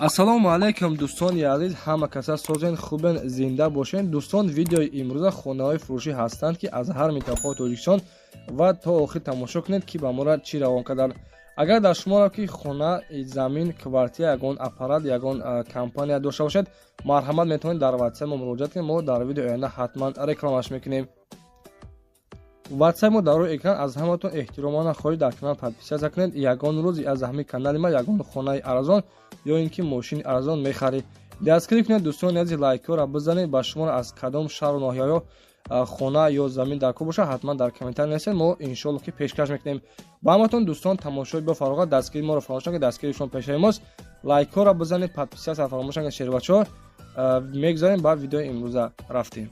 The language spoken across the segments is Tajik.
ассалому алайкум дӯстони азиз, ҳама каса созен хубен, зинда бошен. дӯстон, видеои имрӯза хонаҳои фурӯшӣ ҳастанд ки аз ҳар минтақаҳои Тоҷикистон ва то охир тамошо кунед ки ба моро чӣ равон карданд. агар дар шуморо ки хона, замин, квартира, ягон аппарат, ягон компания дошта бошед, марҳамат метавонед дар ватсап мо муроҷиат кунед. мо дар видеои оянда ҳатман рекламаш мекунем. ватсап мо дар рӯи экран. аз ҳаматон эҳтиромона хоҳиш дар канал подписатсия кунед. ягон рӯзи аз ҳамин канали ма ягон хонаи арзон ё ин ки мошини арзон мехаред, дастгирӣ кунед. дӯстони азиз, лайкҳоро бизанед. ба шумо аз кадом шаҳру ноҳияҳо хона ё замин дар кор боша, ҳатман дар комментар нависед. мо иншоалло ки пешкаш мекунем. ба ҳаматон дӯстон, тамошои бафарғат, дастгирии моро фаромӯш накунед. дастгирии шумо пешаи мост. лайкҳоро бизанед, подписатсияро фаромӯш накунед. шербачаҳо мегзарем ба видеои имрӯза рафтем.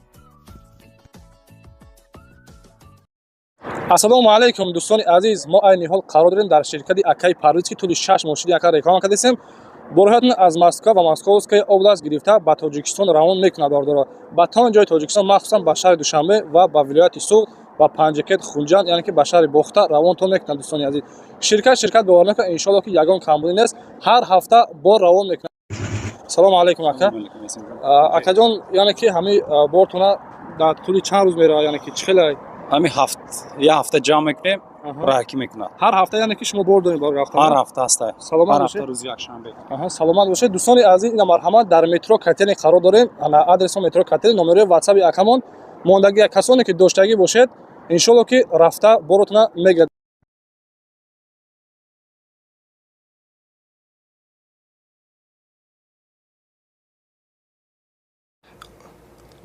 ассалому алайкум дӯстони азиз, мо айни ҳол қарор дорем дар ширкати Акай Парвиз ки тӯли 6 моҳ шуди яка реклама кардем. бороҳатон аз Москва ва Московская област гирифта ба Тоҷикистон равон мекунад дордоро. ба тамоми ҷои Тоҷикистон, махсусан ба шаҳри Душанбе ва ба вилояти Суғд, ба Панҷакет, Хунҷанд, яъне ки ба шаҳри Бохта равонтон мекунад дӯстони азиз. Ширкат бовар мекунад, иншоалло ки ягон камбудӣ нест, ҳар ҳафта бор равон мекунад. салому алайкум ака. Акаҷон, яъне ки ҳамин бортона дар тӯли чанд рӯз меравад, яъне ки чӣ хеле ҳамин я ҳафта ҷамъ мекунем, раҳкӣ мекунад. ҳар ҳафта, яъне ки шумо бор доред барои рафтан? ҳар ҳафта аста. Саломат ҳар бошед. ҳафта рӯзи якшанбе. Саломат бошед. дӯстони азиз, ина марҳамат дар метро Катени қарор дорем. Ана адресо метро Катени, номерои ватсаби акамон. Мондагия касоне ки доштагӣ бошед, иншоалло ки рафта боротона мегирад.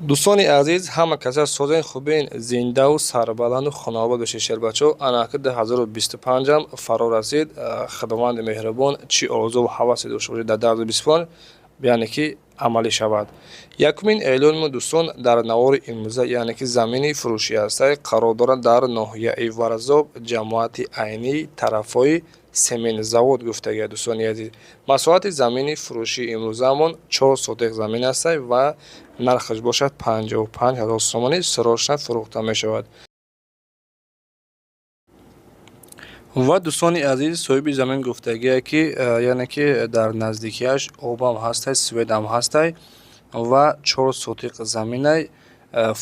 дӯстони азиз, ҳама каса созен хубен, зиндаву сарбаланду хонобод бошед. шербачо анаки 2025 фаро расид. худованди меҳрубон чӣ орзуву ҳавасе дошта бошед дар 2025, яъне ки амалӣ шавад. якумин эълони мо дӯстон дар навори имрӯза, яъне ки замини фурӯшӣ ҳастай қарор дорад дар ноҳияи Варазоб, ҷамоати айнӣ, тарафҳои сементзавод гуфтагия. дӯстони азиз, масоҳати замини фурӯшии имрӯзаамон 4 сотиқ замин ҳастай ва нархаш бошад 55 000 сомонӣ срочно фурӯхта мешавад. ва дӯстони азиз, соҳиби замин гуфтагия ки яъне ки дар наздикияш обам ҳастай, сведам ҳастай ва 4 сотиқ заминай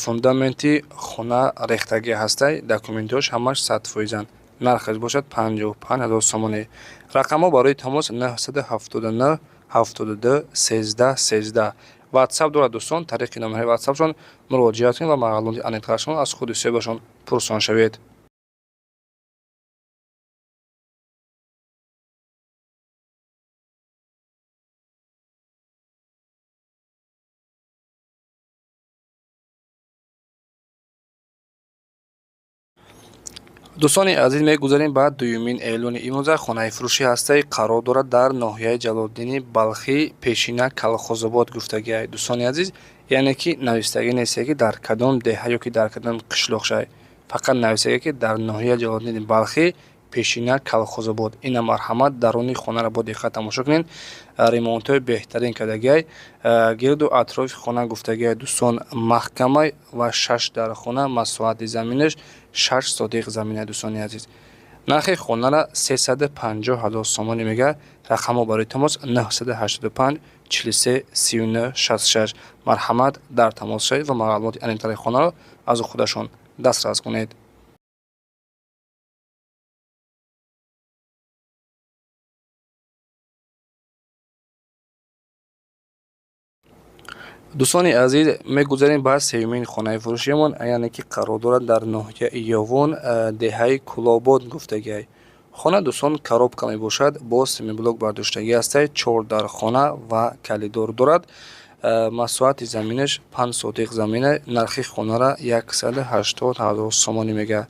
фундаменти хона рехтагия ҳастай. документҳош ҳамаш 100%. нархаш бошад 55 000 сомонӣ. рақамҳо барои тамос 979 72 13 13. ватсап дорад дӯстон. тариқи номераи ватсапшон муроҷиат кунед ва маълумоти аниқашон аз худи соҳибашон пурсон шавед. дӯстони азиз, мегузарем ба дуюмин эълони имрӯза. хонаи фурӯшӣ ҳастай қарор дорад дар ноҳияи Ҷалолиддини Балхӣ, пешина Калхозобод гуфтагия. дӯстони азиз, яъне ки навистагӣ нестае ки дар кадом деҳа ё ки дар кадом қишлоқ шай, фақат навистагия ки дар ноҳияи Ҷалолиддини Балхӣ, пешина Калхозобод. ина марҳамат даруни хонаро бо диққат тамошо кунед. ремонтҳои беҳтарин кардагиай. гирду атрофи хона гуфтагиай дӯстон маҳкамай ва 6 дар хона, масоҳати заминаш 6 сотиқ замина. дӯстони азиз, нархи хонара 350 000 сомонӣ мега. рақамҳо барои тамос 985 43 39 66. марҳамат дар тамос шавед ва маълумоти аниқтари хонаро аз худашон дастрас кунед. дӯстони азиз, мегузарем ба сеюмин хонаи фурӯшиамон, яъне ки қарор дорад дар ноҳияи Ёвон, деҳаи Кулобод гуфтагиай. хона дӯстон коробка мебошад, бо семиблок бардоштагӣ ҳастай, 4 дар хона ва калидор дорад. масоҳати заминаш 5 сотиқ замина. нархи хонара 180 000 сомонӣ мега.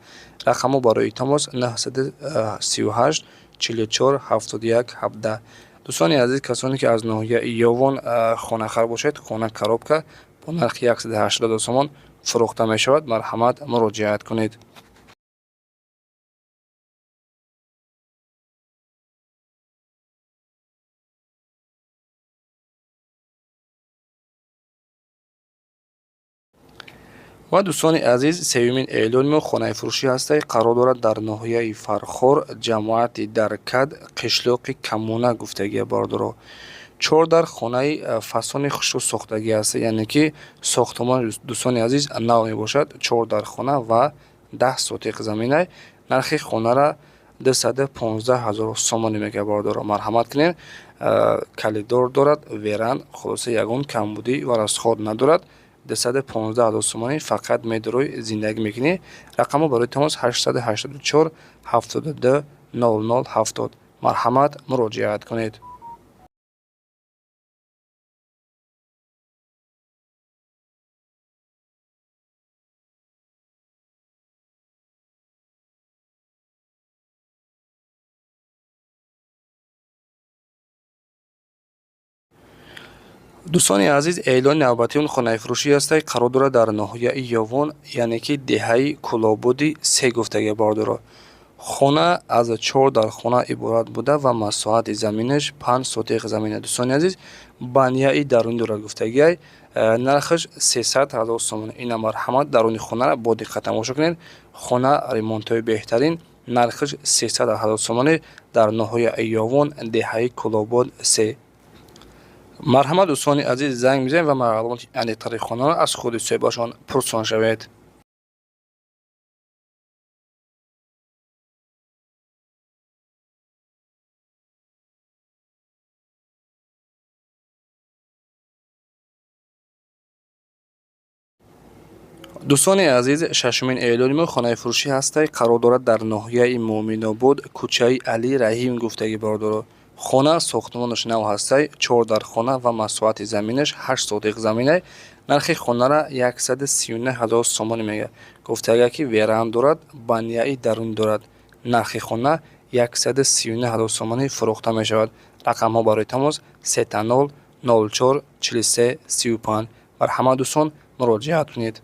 рақамҳо барои тамос 938 44 71 17. дӯстони азиз, касоне ки аз ноҳияи Ёвон хонахар бошед, хона коробка бо нархи 180 000 сомон фурӯхта мешавад. марҳамат муроҷиат кунед. ва дӯстони азиз, сеюмин эълони мо хонаи фурӯшӣ ҳастай қарор дорад дар ноҳияи Фархор, ҷамоати Даркад, қишлоқи Камуна гуфтагия бардоро. 4 дар хонаи фасони хушрӯ сохтагӣ аст, яъне ки сохтмони дӯстони азиз нав мебошад. 4 дар хона ва 10 сотиқ замина. нархи хонара 215 000 сомонӣ мега бардора. марҳамат кунед, калидор дорад, веран, хулоса ягон камбудӣ ва расход надорад. 215 000 сомонӣ фақат медорӯи зиндагӣ мекунӣ. рақамо барои тамос 884 72 0070. марҳамат, муроҷиат кунед. дӯстони азиз, эълони навбатиён хонаи фурӯшӣ ҳастаи қарор дорад дар ноҳияи Ёвон, яъне ки деҳаи Кӯлобуди 3 гуфтагӣ бардора. хона аз 4 дар хона иборат буда ва масоҳати заминаш 5 сотиқ замина. дӯстони азиз, банияи дарунӣ дорад гуфтагиай, нархаш 300 000 сомон. ина марҳамат, даруни хонара бо диққат тамошо кунед. хона ремонтҳои беҳтарин, нархаш 300 000 сомонӣ дар ноҳияи Ёвон, деҳаи Кӯлобуд 3. марҳамат дӯстони азиз, занг мезанед ва маълумоти аниқтари хонаро аз худи соҳибашон пурсон шавед. дӯстони азиз, 6 июли мо хонаи фурӯшӣ ҳастаи қарор дорад дар ноҳияи Муъминобуд, кӯчаи Али Раҳим гуфтагӣ бардора. хона сохтмонаш нав ҳастаи 4 дар хона ва масоҳати заминаш 8 сотиқ замина. нархи хонара 139 000 сомонӣ мега. гуфтага ки веран дорад, банияи дарунӣ дорад. нархи хона 139 000 сомонӣ фурӯхта мешавад. рақамҳо барои тамос 30 04 43 35. марҳамат дӯстон, муроҷиат кунед.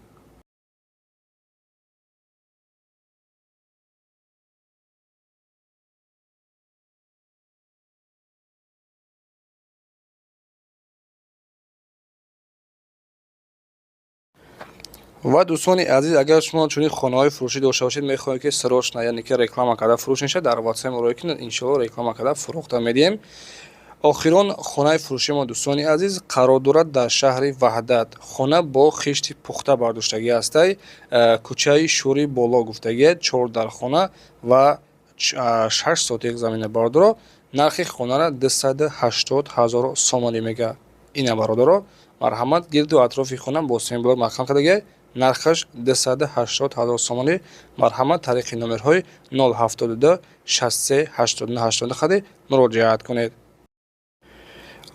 ва дӯстони азиз, агар шумо чунин хонаҳои фурӯшӣ дошта бошед, мехоҳед ки срочно, яъне ки реклама карда фурӯш наша, дар WhatsApp муроҷиат кунед, иншоалло реклама карда фурӯхта медиҳем. охирон хонаи фурӯшии мо дӯстони азиз қарор дорад дар шаҳри Ваҳдат. хона бо хишти пухта бардоштагӣ ҳастай, кӯчаи Шӯри боло гуфтагӣ, 4 дар хона ва 6 сотиқ замина бардоро. нархи хонара 280 000 сомонӣ мега. ина бародаро, марҳамат, гирду атрофи хона бо семблок маҳкам кардагӣ. нархаш 280 000 сомонӣ. марҳамат, тариқи номерҳои 072 63 89 89 хади муроҷиат кунед.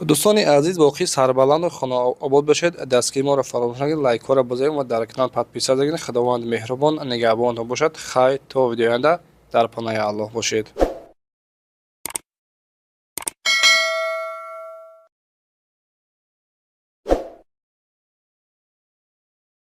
дӯстони азиз, боқӣ сарбаланду хонаобод бошед. дастгири моро фаромӯш накунед, лайкҳоро бозоед ва дар канал подписат гардед. худованд меҳрубон нигаҳбонтон бошад. хайр, то видеои оянда дар паноҳи Аллоҳ бошед.